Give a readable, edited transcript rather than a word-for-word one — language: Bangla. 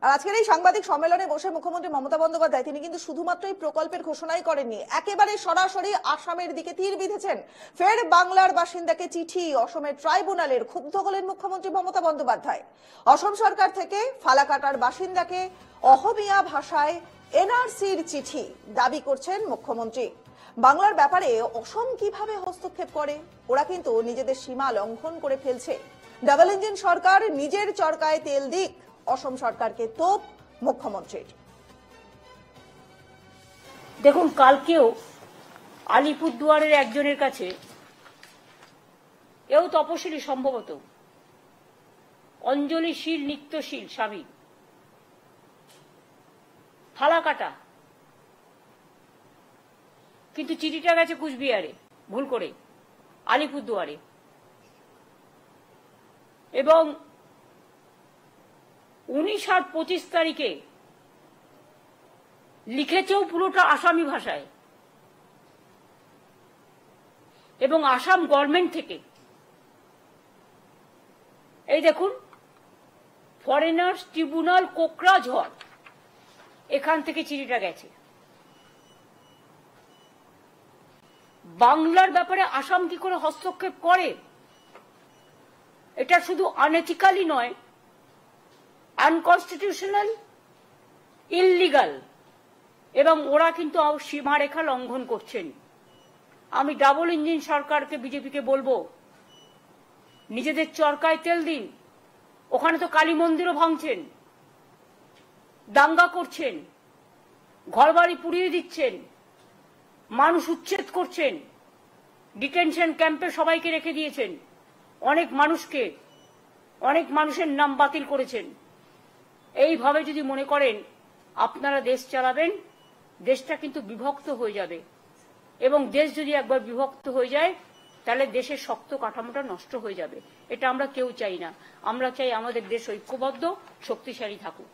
আর আজকের এই সাংবাদিক সম্মেলনে বসে মুখ্যমন্ত্রী মমতা বন্দ্যোপাধ্যায় তিনি কিন্তু শুধুমাত্র এই প্রকল্পের ঘোষণাই করেননি, একেবারে সরাসরি আসামের দিকে তীর বিঁধেছেন। ফের বাংলার বাসিন্দাকে চিঠি, অসমের ট্রাইব্যুনালের ক্ষুব্ধ হলেন মুখ্যমন্ত্রী মমতা বন্দ্যোপাধ্যায়। অসম সরকার থেকে ফালাকাটার বাসিন্দাকে অহমিয়া ভাষায় এনআরসির চিঠি দাবি করছেন মুখ্যমন্ত্রী। বাংলার ব্যাপারে অসম কিভাবে হস্তক্ষেপ করে? ওরা কিন্তু নিজেদের সীমা লঙ্ঘন করে ফেলছে। ডাবল ইঞ্জিন সরকার নিজের চরকায় তেল দিক, অসম সরকারকে তোপ মুখ্যমন্ত্রীর। দেখুন, কালকেও আলিপুরদুয়ারের একজনের কাছে, এও তপশিলি সম্ভবত, অঞ্জলিশীল নিত্যশীল স্বামী, ফালাকাটা, কিন্তু চিঠিটা গেছে কুচবিহারে, ভুল করে আলিপুরদুয়ারে। এবং 19 আর 25 তারিখে লিখেছেও পুরোটা আসামি ভাষায়। এবং আসাম গভর্নমেন্ট থেকে, এই দেখুন, ফরেনার্স ট্রিব্যুনাল কোকরাঝড়, এখান থেকে চিঠিটা গেছে। বাংলার ব্যাপারে আসাম কি করে হস্তক্ষেপ করে? এটা শুধু আনএথিক্যালি নয়, আনকনস্টিটিউশনাল, ইললিগাল, এবং ওরা কিন্তু সীমারেখা লঙ্ঘন করছেন। আমি ডাবল ইঞ্জিন সরকারকে, বিজেপিকে বলবো, নিজেদের চরকায় তেল দিন। ওখানে তো কালী মন্দিরও ভাঙছেন, দাঙ্গা করছেন, ঘরবাড়ি পুড়িয়ে দিচ্ছেন, মানুষ উচ্ছেদ করছেন, ডিটেনশন ক্যাম্পে সবাইকে রেখে দিয়েছেন, অনেক মানুষের নাম বাতিল করেছেন। এইভাবে যদি মনে করেন আপনারা দেশ চালাবেন, দেশটা কিন্তু বিভক্ত হয়ে যাবে। এবং দেশ যদি একবার বিভক্ত হয়ে যায়, তাহলে দেশের শক্ত কাঠামোটা নষ্ট হয়ে যাবে। এটা আমরা কেউ চাই না। আমরা চাই আমাদের দেশ ঐক্যবদ্ধ, শক্তিশালী থাকুক।